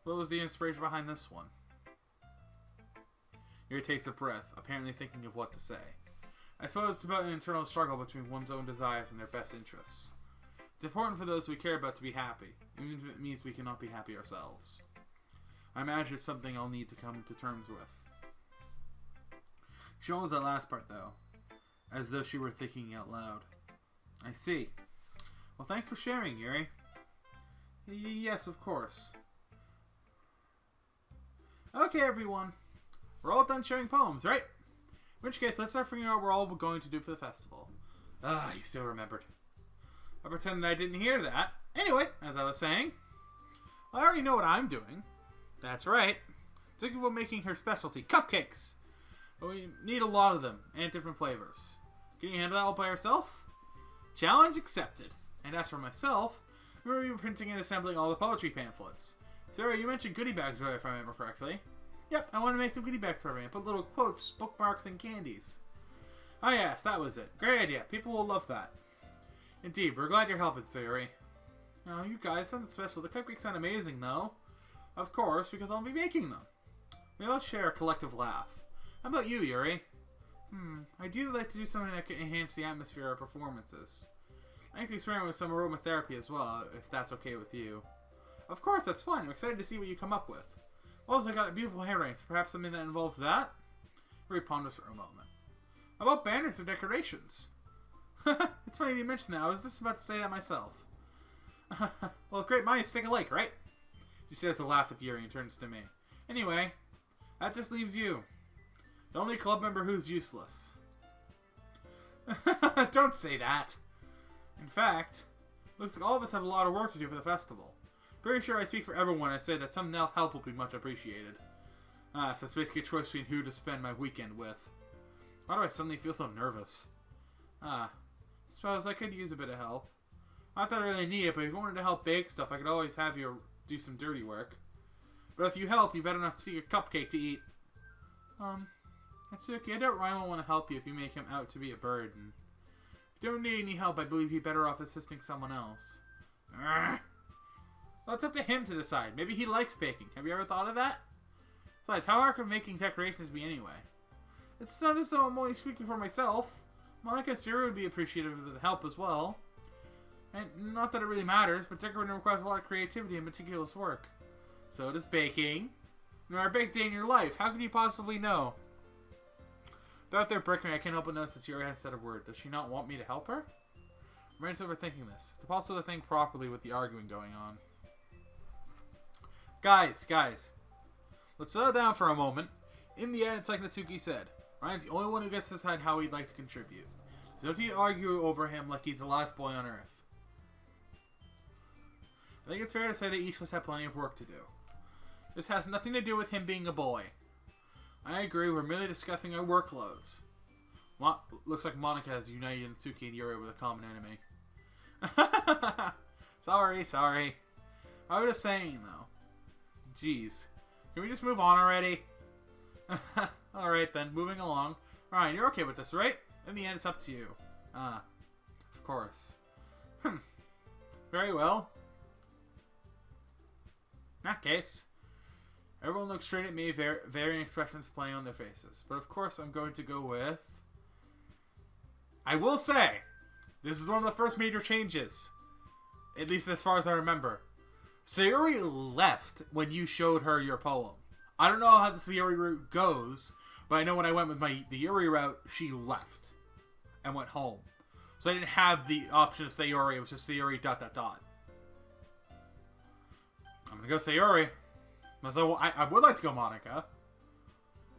What was the inspiration behind this one? Yuri takes a breath, apparently thinking of what to say. I suppose it's about an internal struggle between one's own desires and their best interests. It's important for those we care about to be happy, even if it means we cannot be happy ourselves. I imagine it's something I'll need to come to terms with. She almost that last part, though, as though she were thinking out loud. I see. Well, thanks for sharing, Yuri. Yes, of course. Okay, everyone. We're all done sharing poems, right? In which case, let's start figuring out what we're all going to do for the festival. Ah, you still remembered. I pretend that I didn't hear that. Anyway, as I was saying, I already know what I'm doing. That's right. Doki will making her specialty, cupcakes. But we need a lot of them, and different flavors. Can you handle that all by yourself? Challenge accepted. And as for myself, we were printing and assembling all the poetry pamphlets. Sarah, you mentioned goodie bags earlier, if I remember correctly. Yep, I want to make some goodie bags for everyone. Put little quotes, bookmarks, and candies. Oh yes, that was it. Great idea. People will love that. Indeed, we're glad you're helping, Sayuri. Oh, you guys, something special. The cupcakes sound amazing, though. Of course, because I'll be making them. We all share a collective laugh. How about you, Yuri? I do like to do something that can enhance the atmosphere of performances. I can experiment with some aromatherapy as well, if that's okay with you. Of course, that's fun. I'm excited to see what you come up with. Also, I got a beautiful handwriting, so perhaps something that involves that? Yuri ponders for a moment. How about banners or decorations? It's funny you mentioned that. I was just about to say that myself. Well, great minds think alike, right? She says to laugh at Yuri and turns to me. Anyway, that just leaves you. The only club member who's useless. Don't say that. In fact, looks like all of us have a lot of work to do for the festival. Pretty sure I speak for everyone when I say that some help will be much appreciated. So it's basically a choice between who to spend my weekend with. Why do I suddenly feel so nervous? Suppose I could use a bit of help. Not that I really need it, but if you wanted to help bake stuff, I could always have you do some dirty work. But if you help, you better not see a cupcake to eat. Natsuki, I doubt Ryan will want to help you if you make him out to be a burden. If you don't need any help, I believe you'd be better off assisting someone else. Well, it's up to him to decide. Maybe he likes baking. Have you ever thought of that? Besides, how hard could making decorations be anyway? It's not as though I'm only speaking for myself. Monica and Sarah would be appreciative of the help as well. And not that it really matters, but decorating requires a lot of creativity and meticulous work. So does baking. You never baked a day in your life. How could you possibly know? Without their breaking, I can't help but notice that Yuri hasn't said a word. Does she not want me to help her? I'm just overthinking this. It's possible to think properly with the arguing going on. Guys. Let's settle down for a moment. In the end, it's like Natsuki said. Ryan's the only one who gets to decide how he'd like to contribute. So don't you argue over him like he's the last boy on Earth. I think it's fair to say that each of us have plenty of work to do. This has nothing to do with him being a boy. I agree, we're merely discussing our workloads. Looks like Monica has united Natsuki and Yuri with a common enemy. Sorry. I was just saying, though. Jeez. Can we just move on already? Alright then, moving along. Ryan, you're okay with this, right? In the end, it's up to you. Of course. Very well. In that case, everyone looks straight at me, varying expressions playing on their faces. But of course, I'm going to go with... I will say, this is one of the first major changes. At least as far as I remember. Sayori left when you showed her your poem. I don't know how the Sayori route goes, but I know when I went with the Yuri route, she left and went home. So I didn't have the option of Sayori, it was just Sayori ... I'm gonna go Sayori. So I would like to go Monica.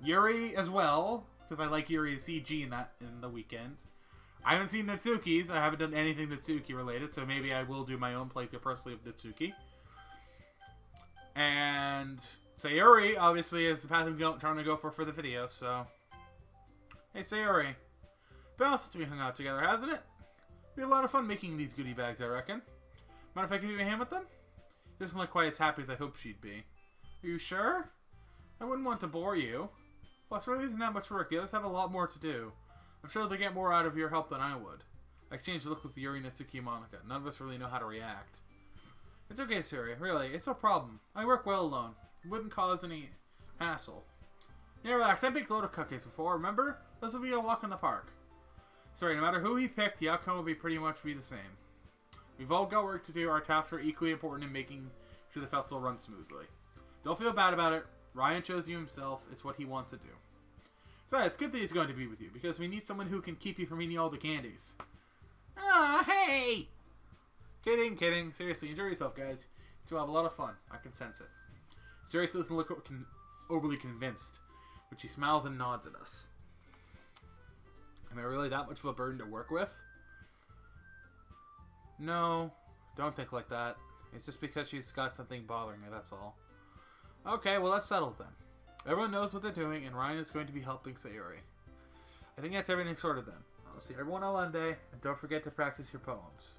Yuri as well, because I like Yuri's CG in the weekend. I haven't seen Natsuki's. I haven't done anything Natsuki related, so maybe I will do my own playthrough personally of Natsuki. And Sayori, obviously, is the path I'm trying to go for the video, so... Hey, Sayori. Been all since we hung out together, hasn't it? Be a lot of fun making these goodie bags, I reckon. Mind if I give you a hand with them? She doesn't look quite as happy as I hoped she'd be. Are you sure? I wouldn't want to bore you. Plus, really isn't that much work. The others have a lot more to do. I'm sure they get more out of your help than I would. I exchanged a look with Yuri, Natsuki, and Monica. None of us really know how to react. It's okay, Sayori. Really, it's no problem. I work well alone. It wouldn't cause any hassle. Yeah, relax. I baked a load of cupcakes before, remember? This will be a walk in the park. Sorry, no matter who he picked, the outcome will pretty much be the same. We've all got work to do. Our tasks are equally important in making sure the festival runs smoothly. Don't feel bad about it. Ryan chose you himself. It's what he wants to do. So it's good that he's going to be with you, because we need someone who can keep you from eating all the candies. Ah, hey! Kidding. Seriously, enjoy yourself, guys. You'll have a lot of fun. I can sense it. Seriously doesn't look overly convinced, but she smiles and nods at us. Am I really that much of a burden to work with? No, don't think like that. It's just because she's got something bothering her, that's all. Okay, well, let's settle then. Everyone knows what they're doing, and Ryan is going to be helping Sayori. I think that's everything sorted then. I'll see everyone on Monday, and don't forget to practice your poems.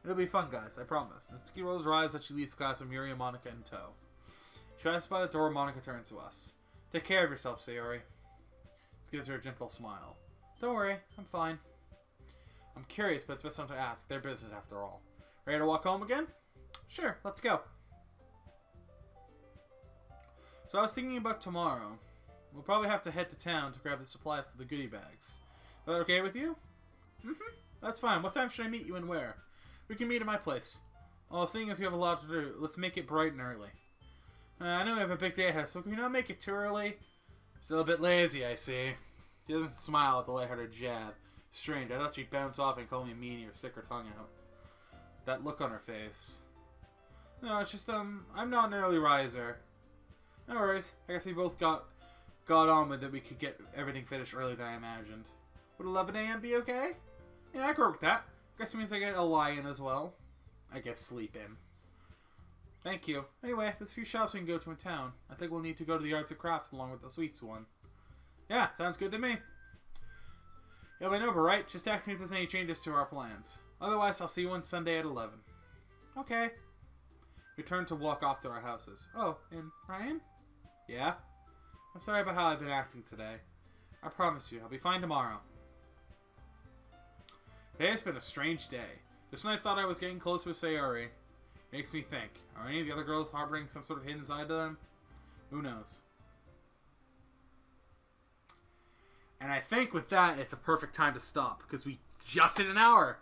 It'll be fun, guys, I promise. Natsuki rolls her eyes as she leaves class with Yuri and Monica in tow. She drives by the door, Monica turns to us. Take care of yourself, Sayori. This gives her a gentle smile. Don't worry, I'm fine. I'm curious, but it's best not to ask. Their business, after all. Ready to walk home again? Sure, let's go. So I was thinking about tomorrow. We'll probably have to head to town to grab the supplies for the goodie bags. Is that okay with you? That's fine. What time should I meet you and where? We can meet at my place. Oh, seeing as we have a lot to do, let's make it bright and early. I know we have a big day ahead, so can we not make it too early? Still a bit lazy, I see. She doesn't smile at the lighthearted jab. Strange, I thought she'd bounce off and call me a meanie or stick her tongue out. That look on her face. No, it's just, I'm not an early riser. No worries. I guess we both got on with it. We could get everything finished earlier than I imagined. Would 11 a.m. be okay? Yeah, I could work with that. Guess it means I get a lie in as well. I guess sleep in. Thank you. Anyway, there's a few shops we can go to in town. I think we'll need to go to the arts and crafts along with the sweets one. Yeah, sounds good to me. You'll be number, right? Just ask me if there's any changes to our plans. Otherwise, I'll see you on Sunday at 11. Okay. We turn to walk off to our houses. Oh, and Ryan? Yeah? I'm sorry about how I've been acting today. I promise you, I'll be fine tomorrow. Today has been a strange day. Just when I thought I was getting close with Sayori, makes me think, are any of the other girls harboring some sort of hidden side to them? Who knows? And I think with that, it's a perfect time to stop, because we just hit an hour.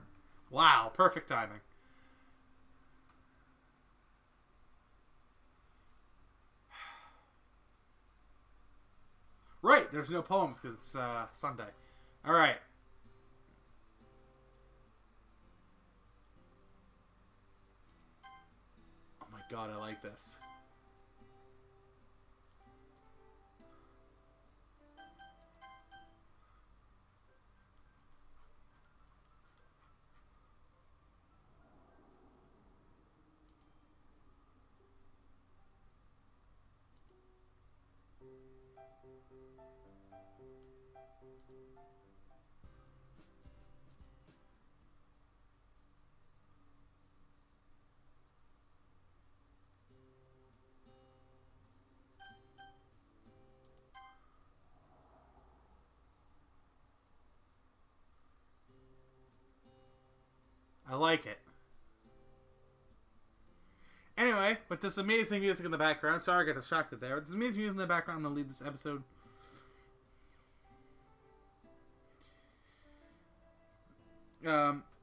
Wow, perfect timing. Right, there's no poems because it's Sunday. Alright. Oh my god, I like this. I like it. Anyway, with this amazing music in the background, sorry I got distracted there. With this amazing music in the background, I'm going to leave this episode.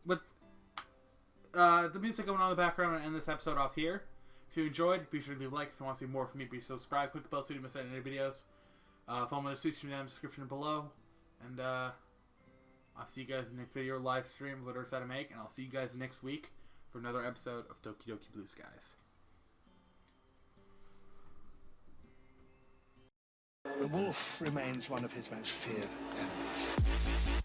With the music going on in the background, I'm going to end this episode off here. If you enjoyed, be sure to leave a like. If you want to see more from me, be subscribe. Click the bell so you don't miss out on any videos. Follow my description down in the description below. And I'll see you guys in the next video live stream of what I decided to make. And I'll see you guys next week for another episode of Doki Doki Blue Skies. The wolf remains one of his most feared animals.